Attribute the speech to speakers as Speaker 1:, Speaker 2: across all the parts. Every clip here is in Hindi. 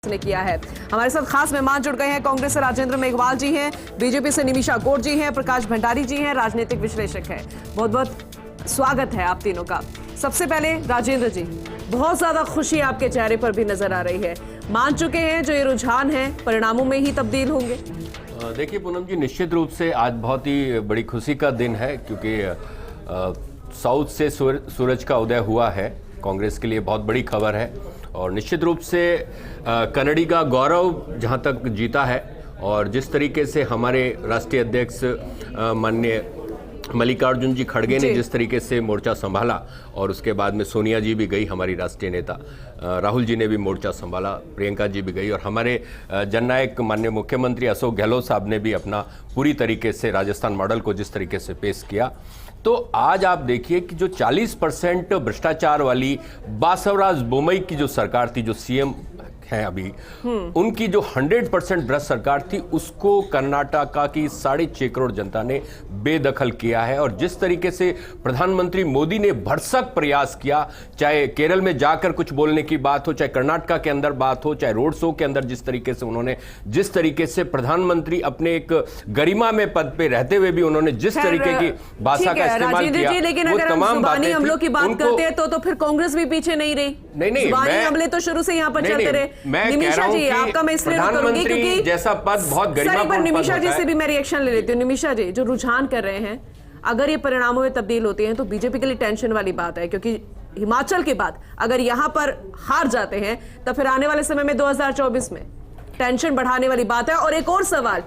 Speaker 1: ने किया है। हमारे साथ खास मेहमान जुड़ गए हैं। कांग्रेस से राजेंद्र मेघवाल जी हैं, बीजेपी से निमिषा गौड़ जी हैं, प्रकाश भंडारी जी हैं, राजनीतिक विश्लेषक हैं। बहुत बहुत स्वागत है आप तीनों का। सबसे पहले राजेंद्र जी, बहुत ज्यादा खुशी आपके चेहरे पर भी नजर आ रही है। मान चुके हैं जो ये रुझान है परिणामों में ही तब्दील होंगे?
Speaker 2: देखिए पूनम जी, निश्चित रूप से आज बहुत ही बड़ी खुशी का दिन है क्योंकि साउथ से सूरज का उदय हुआ है। कांग्रेस के लिए बहुत बड़ी खबर है और निश्चित रूप से कन्नड़ी का गौरव जहां तक जीता है और जिस तरीके से हमारे राष्ट्रीय अध्यक्ष माननीय मल्लिकार्जुन जी खड़गे ने जिस तरीके से मोर्चा संभाला और उसके बाद में सोनिया जी भी गई, हमारी राष्ट्रीय नेता राहुल जी ने भी मोर्चा संभाला, प्रियंका जी भी गई और हमारे जननायक माननीय मुख्यमंत्री अशोक गहलोत साहब ने भी अपना पूरी तरीके से राजस्थान मॉडल को जिस तरीके से पेश किया। तो आज आप देखिए कि जो 40% भ्रष्टाचार वाली बासवराज बोमई की जो सरकार थी, जो सीएम हैं अभी, उनकी जो 100% भ्रष्ट सरकार थी, उसको कर्नाटका की 6.5 करोड़ जनता ने बेदखल किया है। और जिस तरीके से प्रधानमंत्री मोदी ने भरसक प्रयास किया, चाहे केरल में जाकर कुछ बोलने की बात हो, चाहे कर्नाटका के अंदर बात हो, चाहे रोड शो के अंदर जिस तरीके से उन्होंने, जिस तरीके से प्रधानमंत्री अपने एक गरिमा में पद पे रहते हुए भी उन्होंने जिस तरीके की भाषा का इस्तेमाल किया,
Speaker 1: लेकिन अगर हम जुबानी हमलों की बात करते हैं तो फिर कांग्रेस भी पीछे नहीं रही।
Speaker 2: नहीं,
Speaker 1: जुबानी हमले तो शुरू से यहाँ पर चलते रहे। निमिषा जी, आपका मैं इसलिए करूंगी क्योंकि
Speaker 2: जैसा पद बहुत गरिमापूर्ण पद
Speaker 1: निमिषा
Speaker 2: होता
Speaker 1: जी
Speaker 2: है।
Speaker 1: से भी मैं रिएक्शन ले लेती हूँ। निमिषा जी, जो रुझान कर रहे हैं, अगर ये परिणामों में तब्दील होते हैं तो बीजेपी के लिए टेंशन वाली बात है, क्योंकि हिमाचल के बाद अगर यहां पर हार जाते हैं तो फिर आने वाले समय में 2024 में टेंशन बढ़ाने वाली बात है। और एक और सवाल,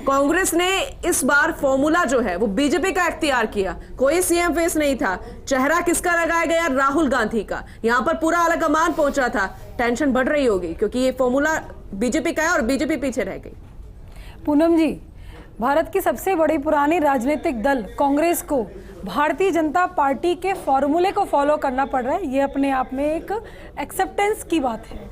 Speaker 1: कांग्रेस ने इस बार फॉर्मूला जो है वो बीजेपी का इख्तियार किया, कोई सीएम फेस नहीं था, चेहरा किसका लगाया गया? राहुल गांधी का। यहां पर पूरा आला कमान पहुंचा था। टेंशन बढ़ रही होगी क्योंकि ये फॉर्मूला बीजेपी का है और बीजेपी पीछे रह गई।
Speaker 3: पूनम जी, भारत की सबसे बड़ी पुरानी राजनीतिक दल कांग्रेस को भारतीय जनता पार्टी के फॉर्मूले को फॉलो करना पड़ रहा है, ये अपने आप में एक एक्सेप्टेंस की बात है।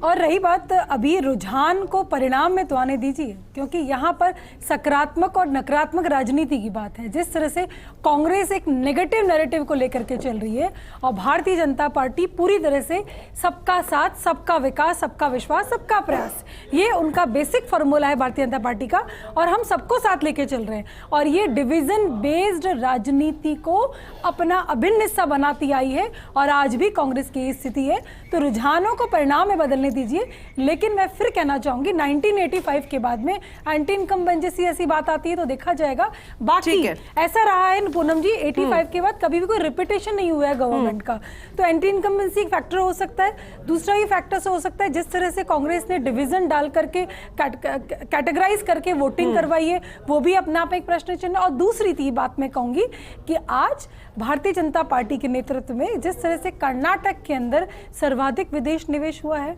Speaker 3: और रही बात अभी रुझान को परिणाम में तो आने दीजिए, क्योंकि यहाँ पर सकारात्मक और नकारात्मक राजनीति की बात है। जिस तरह से कांग्रेस एक नेगेटिव नैरेटिव को लेकर के चल रही है और भारतीय जनता पार्टी पूरी तरह से सबका साथ, सबका विकास, सबका विश्वास, सबका प्रयास, ये उनका बेसिक फॉर्मूला है भारतीय जनता पार्टी का और हम सबको साथ लेके चल रहे हैं। और ये डिवीजन बेस्ड राजनीति को अपना अभिन्न हिस्सा बनाती आई है और आज भी कांग्रेस की स्थिति है। तो रुझानों को परिणाम में बदलने दीजिए, लेकिन मैं फिर कहना चाहूंगी 1985 के बाद में एंटी इनकम्बेंसी जैसी ऐसी बात आती है तो देखा जाएगा। बाकी ऐसा रहा है पूनम जी, 85 के बाद कभी भी कोई रिपीटेशन नहीं हुआ है गवर्नमेंट का, तो एंटी इनकम्बेंसी एक फैक्टर हो सकता है। दूसरा ये फैक्टर से हो सकता है जिस तरह से कांग्रेस ने डिवीजन डाल करके कैटेगराइज करके वोटिंग करवाई है, वो भी अपना आप एक प्रश्न चिन्ह। और दूसरी बात मैं कहूंगी कि आज भारतीय जनता पार्टी के नेतृत्व में जिस तरह से कर्नाटक के अंदर सर्वाधिक विदेश निवेश हुआ है,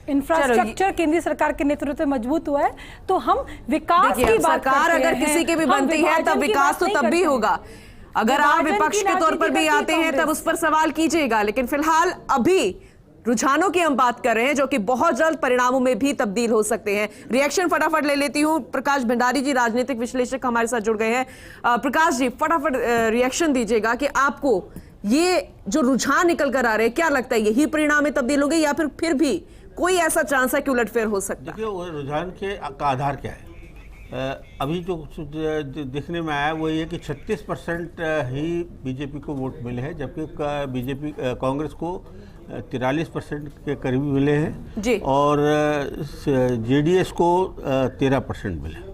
Speaker 3: इंफ्रास्ट्रक्चर केंद्रीय सरकार के नेतृत्व में मजबूत हुआ है, तो हम विकास की बात
Speaker 1: सरकार अगर किसी की भी बनती है तब विकास तो तब भी होगा। अगर आप विपक्ष के तौर पर भी आते हैं तब उस पर सवाल कीजिएगा, लेकिन फिलहाल अभी रुझानों की हम बात कर रहे हैं जो कि बहुत जल्द परिणामों में भी तब्दील हो सकते हैं। रिएक्शन फटाफट ले लेती हूं। प्रकाश भंडारी जी, राजनीतिक विश्लेषक, हमारे साथ जुड़ गए हैं। प्रकाश जी, फटाफट रिएक्शन दीजिएगा कि आपको ये जो रुझान निकल कर आ रहे हैं, क्या लगता है यही परिणाम में तब्दील होंगे या फिर भी कोई ऐसा चांस है कि उलटफेर हो सकता है?
Speaker 4: देखिए, रुझान का आधार क्या है? अभी जो देखने में आया वो ये कि 36% ही बीजेपी को वोट मिले हैं, जबकि कांग्रेस को 43% के करीब मिले हैं जी, और जेडीएस को 13% मिले।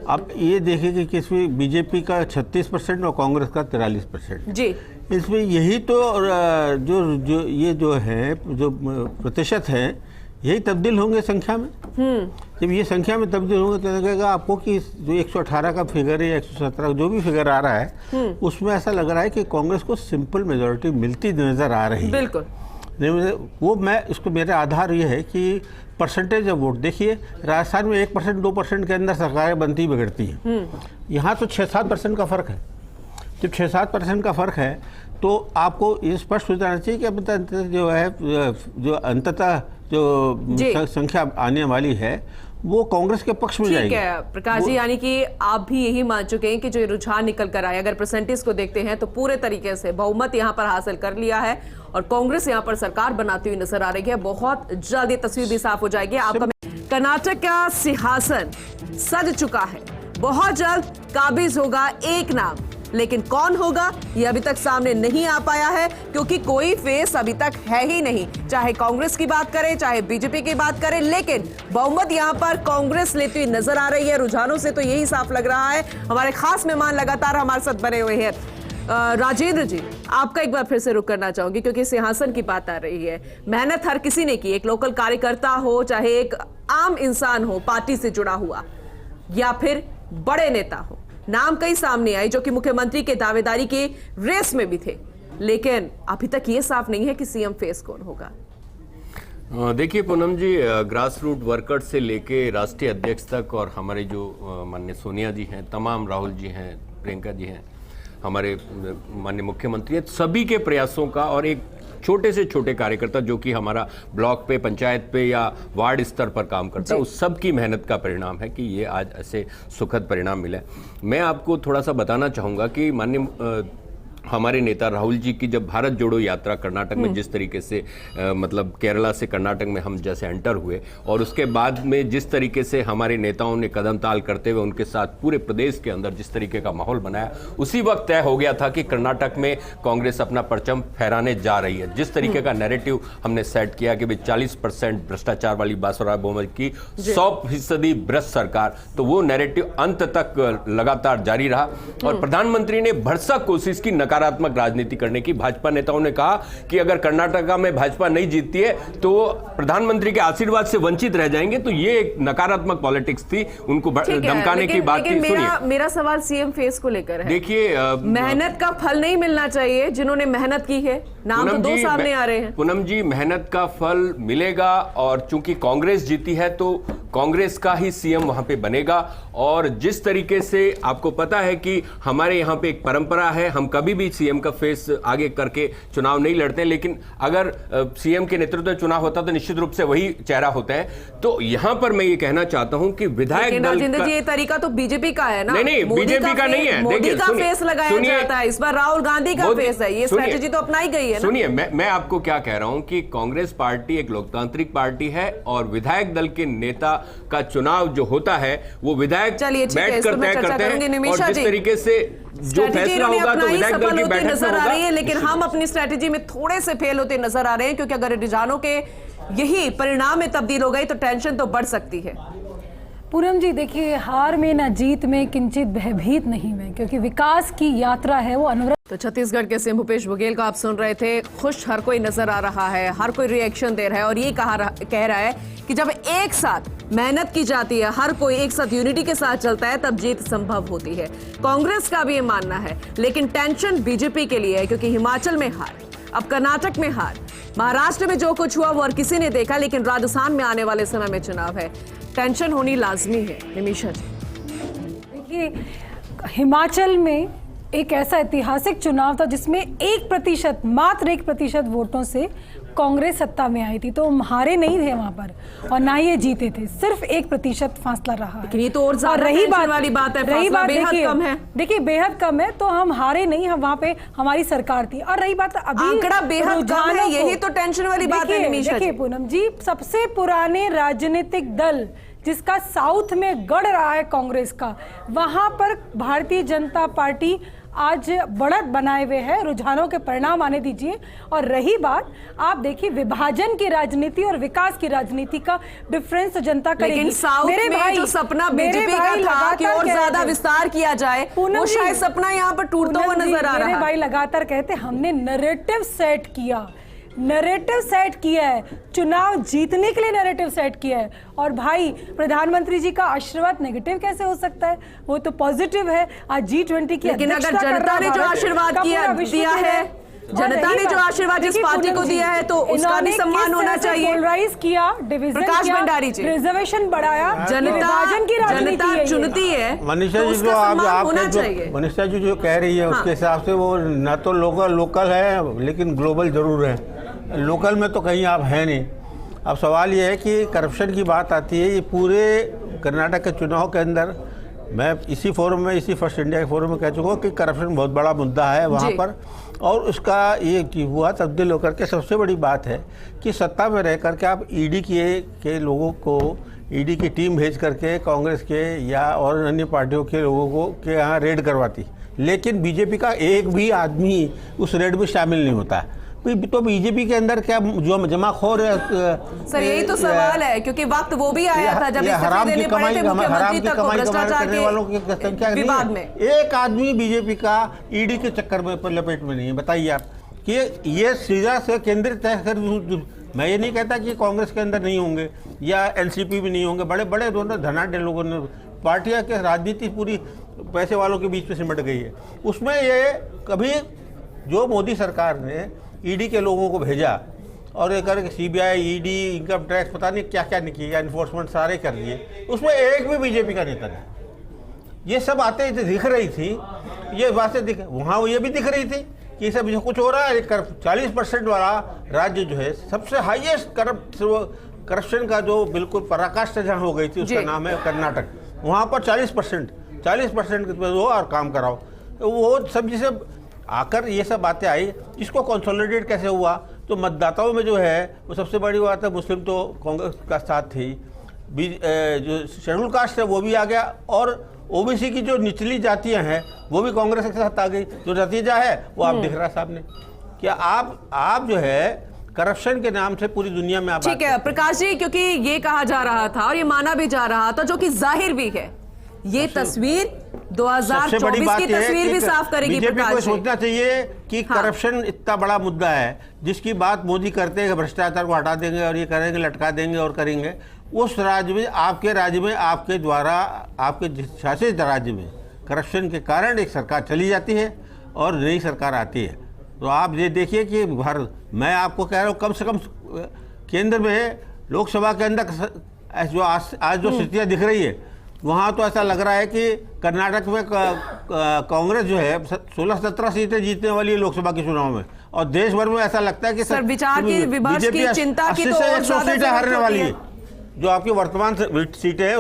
Speaker 4: अब ये देखें कि किसमें बीजेपी का 36% और कांग्रेस का 43% जी। इसमें यही तो जो प्रतिशत है, यही तब्दील होंगे संख्या में। जब ये संख्या में तब्दील होंगे तो लगेगा आपको कि जो 118 का फिगर है या 117 जो भी फिगर आ रहा है, उसमें ऐसा लग रहा है कि कांग्रेस को सिंपल मेजोरिटी मिलती नजर आ रही है। बिल्कुल वो मैं इसको मेरे आधार ये है कि परसेंटेज ऑफ वोट देखिए, राजस्थान में 1% 2% के अंदर सरकारें बनती बिगड़ती हैं। यहाँ तो 6-7% का फर्क है। जब 6-7% का फर्क है तो आपको ये स्पष्ट हो जाना चाहिए कि जो है जो अंततः जो संख्या आने वाली है वो कांग्रेस के पक्ष में
Speaker 1: ठीक
Speaker 4: जाएगी।
Speaker 1: है प्रकाश जी, यानी कि आप भी यही मान चुके हैं कि जो रुझान निकल कर आए, अगर परसेंटेज को देखते हैं तो पूरे तरीके से बहुमत यहां पर हासिल कर लिया है और कांग्रेस यहां पर सरकार बनाती हुई नजर आ रही है। बहुत जल्द ये तस्वीर भी साफ हो जाएगी। आपका कर्नाटक का सिंहासन सज चुका है, बहुत जल्द काबिज होगा एक नाम, लेकिन कौन होगा ये अभी तक सामने नहीं आ पाया है, क्योंकि कोई फेस अभी तक है ही नहीं। चाहे कांग्रेस की बात करें, चाहे बीजेपी की बात करें, लेकिन बहुमत यहां पर कांग्रेस लेती हुई नजर आ रही है। रुझानों से तो यही साफ लग रहा है। हमारे खास मेहमान लगातार हमारे साथ बने हुए हैं। राजेंद्र जी, आपका एक बार फिर से रुक करना चाहूंगी, क्योंकि सिंहासन की बात आ रही है। मेहनत हर किसी ने की, एक लोकल कार्यकर्ता हो, चाहे एक आम इंसान हो पार्टी से जुड़ा हुआ, या फिर बड़े नेता हो। नाम कई सामने आए जो कि मुख्यमंत्री के दावेदारी के रेस में भी थे, लेकिन अभी तक ये साफ नहीं है कि सीएम फेस कौन होगा।
Speaker 2: देखिए पूनम जी, ग्रास रूट वर्कर से लेके राष्ट्रीय अध्यक्ष तक और हमारे जो माननीय सोनिया जी हैं, तमाम राहुल जी हैं, प्रियंका जी हैं, हमारे माननीय मुख्यमंत्री हैं, सभी के प्रयासों का और एक छोटे से छोटे कार्यकर्ता जो कि हमारा ब्लॉक पे, पंचायत पे या वार्ड स्तर पर काम करता है, उस सब की मेहनत का परिणाम है कि ये आज ऐसे सुखद परिणाम मिला है। मैं आपको थोड़ा सा बताना चाहूँगा कि माननीय हमारे नेता राहुल जी की जब भारत जोड़ो यात्रा कर्नाटक में जिस तरीके से मतलब केरला से कर्नाटक में हम जैसे एंटर हुए और उसके बाद में जिस तरीके से हमारे नेताओं ने कदम ताल करते हुए उनके साथ पूरे प्रदेश के अंदर जिस तरीके का माहौल बनाया, उसी वक्त तय हो गया था कि कर्नाटक में कांग्रेस अपना परचम फहराने जा रही है। जिस तरीके का नैरेटिव हमने सेट किया कि भाई 40% भ्रष्टाचार वाली बासुरा बहुमत की 100% भ्रष्ट सरकार, तो वो नैरेटिव अंत तक लगातार जारी रहा और प्रधानमंत्री ने भरसक कोशिश की नकारात्मक राजनीति करने की। भाजपा नेताओं ने कहा कि अगर कर्नाटका में भाजपा नहीं जीतती है तो प्रधानमंत्री के आशीर्वाद से वंचित रह जाएंगे, तो ये एक नकारात्मक पॉलिटिक्स थी, उनको धमकाने की बात थी।
Speaker 1: मेरा सवाल सीएम फेस को लेकर है।
Speaker 2: देखिए,
Speaker 1: मेहनत का फल नहीं मिलना चाहिए जिन्होंने मेहनत की है, नाम तो दो सामने आ रहे हैं।
Speaker 2: पूनम जी, मेहनत का फल मिलेगा और चूंकि कांग्रेस जीती है तो कांग्रेस का ही सीएम वहां पे बनेगा। और जिस तरीके से आपको पता है कि हमारे यहाँ पे एक परंपरा है, हम कभी भी सीएम का फेस आगे करके चुनाव नहीं लड़ते, लेकिन अगर सीएम के नेतृत्व में चुनाव होता तो निश्चित रूप से वही चेहरा होता है। तो यहां पर मैं ये कहना चाहता हूं कि विधायक दल
Speaker 1: राजेंद्र जी, ये तरीका तो बीजेपी का है ना।
Speaker 2: नहीं, बीजेपी का नहीं है।
Speaker 1: मोदी का फेस लगाया जाता है, इस बार राहुल गांधी का फेस है, ये स्ट्रेटेजी तो अपनाई गई है।
Speaker 2: सुनिए, मैं आपको क्या कह रहा हूं कि कांग्रेस पार्टी एक लोकतांत्रिक पार्टी है और विधायक दल के नेता का चुनाव जो होता है वो विधायक बैठ कर तय करते हैं और जिस तरीके से जो फैसला होगा तो विधायक दल की बैठक
Speaker 1: नजर आ रही है। लेकिन हम अपनी स्ट्रेटेजी में थोड़े से फेल होते नजर आ रहे हैं, क्योंकि अगर रुझानों के यही परिणाम में तब्दील हो गई तो टेंशन तो बढ़ सकती है।
Speaker 3: पूनम जी, देखिए, हार में ना जीत में किंचित भयभीत नहीं मैं, क्योंकि विकास की यात्रा है वो अनवरत।
Speaker 1: तो छत्तीसगढ़ के सीएम भूपेश बघेल को आप सुन रहे थे। खुश हर कोई नजर आ रहा है, हर कोई रिएक्शन दे रहा है और ये कह रहा है कि जब एक साथ मेहनत की जाती है, हर कोई एक साथ यूनिटी के साथ चलता है, तब जीत संभव होती है। कांग्रेस का भी ये मानना है, लेकिन टेंशन बीजेपी के लिए है, क्योंकि हिमाचल में हार, अब कर्नाटक में हार, महाराष्ट्र में जो कुछ हुआ वो और किसी ने देखा, लेकिन राजस्थान में आने वाले समय में चुनाव है, टेंशन होनी लाजमी है। निमिषा जी,
Speaker 3: देखिए, हिमाचल में एक ऐसा ऐतिहासिक चुनाव था जिसमें 1%, मात्र 1% वोटों से कांग्रेस सत्ता में आई थी, तो हम हारे नहीं थे वहां पर और ना ही ये जीते थे, सिर्फ 1% फासला रहा है।
Speaker 1: ये तो और रही बात वाली बात है,
Speaker 3: रही बात
Speaker 1: बेहद कम है।
Speaker 3: देखिए, बेहद कम है, तो हम हारे नहीं, हम वहां पे हमारी सरकार थी। और रही बात अभी
Speaker 1: आंकड़ा बेहद कम है, यही तो टेंशन वाली बात है।
Speaker 3: देखिए पूनम जी, सबसे पुराने राजनीतिक दल जिसका साउथ में गढ़ रहा है कांग्रेस का, वहां पर भारतीय जनता पार्टी आज बढ़त बनाए हुए है। रुझानों के परिणाम आने दीजिए। और रही बात, आप देखिए, विभाजन की राजनीति और विकास की राजनीति का डिफरेंस तो जनता करेगी।
Speaker 1: लेकिन साउथ
Speaker 3: मेरे
Speaker 1: में
Speaker 3: भाई,
Speaker 1: जो सपना बीजेपी का था कि और ज्यादा विस्तार किया जाए, वो शायद सपना यहाँ पर टूटता हुआ नजर आ रहा है।
Speaker 3: मेरे भाई लगातार कहते हमने नैरेटिव सेट किया, नैरेटिव सेट किया है, चुनाव जीतने के लिए नैरेटिव सेट किया है। और भाई, प्रधानमंत्री जी का आशीर्वाद नेगेटिव कैसे हो सकता है? वो तो पॉजिटिव है। आज G20 की,
Speaker 1: लेकिन अगर जनता ने जो आशीर्वाद दिया है, जनता ने जो आशीर्वाद जिस पार्टी को दिया है, तो उसका भी सम्मान होना चाहिए।
Speaker 3: पोलराइज किया, डिवीजन किया, रिजर्वेशन बढ़ाया, विभाजन की राजनीति
Speaker 1: चुनती है।
Speaker 4: मनीषा जी, जो आप मनीषा जी जो कह रही है उसके हिसाब से वो न तो लोकल है, लेकिन ग्लोबल जरूर है। लोकल में तो कहीं आप है नहीं। अब सवाल ये है कि करप्शन की बात आती है, ये पूरे कर्नाटक के चुनाव के अंदर मैं इसी फोरम में, इसी फर्स्ट इंडिया के फोरम में कह चुका हूँ कि करप्शन बहुत बड़ा मुद्दा है वहाँ
Speaker 1: जी।
Speaker 4: पर। और उसका ये हुआ तब्दील होकर के सबसे बड़ी बात है कि सत्ता में रह करके आप ईडी के लोगों को, ईडी की टीम भेज करके कांग्रेस के या और अन्य पार्टियों के लोगों को के यहाँ रेड करवाती, लेकिन बीजेपी का एक भी आदमी उस रेड में शामिल नहीं होता। तो बीजेपी के अंदर क्या जो जमाखोर है?
Speaker 1: सर यही तो सवाल है, क्योंकि वक्त वो भी आया था जब इस्तीफे देने पड़े थे मुख्यमंत्री तक को भ्रष्टाचार के विवाद में।
Speaker 4: एक आदमी बीजेपी का ईडी के चक्कर में लपेट में नहीं है। बताइए आप कि ये सीधा से केंद्रित है। मैं ये नहीं कहता कि कांग्रेस के अंदर नहीं होंगे या एनसीपी भी नहीं होंगे, बड़े बड़े दोनों धनाढ्य लोगों ने, पार्टियां के राजनीति पूरी पैसे वालों के बीच में सिमट गई है। उसमें ये कभी जो मोदी सरकार ने ईडी के लोगों को भेजा और ये करके सीबीआई, ईडी, इनकम टैक्स, पता नहीं क्या क्या नहीं किया, इन्फोर्समेंट सारे कर लिए, उसमें एक भी बीजेपी का नेता नहीं। ये सब बातें दिख रही थी, ये बातें वहाँ ये भी दिख रही थी कि सब जो कुछ हो रहा है। 40% वाला राज्य जो है, सबसे हाईएस्ट करप्शन का जो बिल्कुल पराकाष्ठा जहाँ हो गई थी, उसका नाम है कर्नाटक। वहाँ पर 40% हो और काम कराओ। वो सब जिसे आकर ये सब बातें आई, इसको कंसोलिडेट कैसे हुआ? तो मतदाताओं में जो है वो सबसे बड़ी बात है, मुस्लिम तो कांग्रेस का साथ थी, जो शेड्यूल कास्ट है वो भी आ गया, और ओबीसी की जो निचली जातियां हैं वो भी कांग्रेस के साथ आ गई। जो नतीजा है वो आप दिख रहा है सामने। क्या आप जो है करप्शन के नाम से पूरी दुनिया में आप
Speaker 1: ठीक है प्रकाश जी, क्योंकि ये कहा जा रहा था और ये माना भी जा रहा था, जो कि जाहिर भी है, ये तस्वीर 2024 की तस्वीर भी साफ करेगी।
Speaker 4: बीजेपी को
Speaker 1: प्रकाश जी
Speaker 4: सोचना चाहिए कि करप्शन इतना बड़ा मुद्दा है जिसकी बात मोदी करते हैं, भ्रष्टाचार को हटा देंगे और ये करेंगे, लटका देंगे और करेंगे। उस राज्य में, आपके राज्य में, आपके द्वारा, आपके शासित राज्य में करप्शन के कारण एक सरकार चली जाती है और नई सरकार आती है। तो आप ये देखिए कि भारत, मैं आपको कह रहा हूँ, कम से कम केंद्र में, लोकसभा के अंदर जो आज जो स्थितियाँ दिख रही है, वहाँ तो ऐसा लग रहा है कि कर्नाटक में कांग्रेस जो है 16-17 सीटें जीतने वाली है लोकसभा के चुनाव में, और देश भर में ऐसा लगता है कि
Speaker 1: सर विचार की विमर्श की चिंता की तो
Speaker 4: 100 सीटें हारने वाली है। जो आपकी वर्तमान सीटें हैं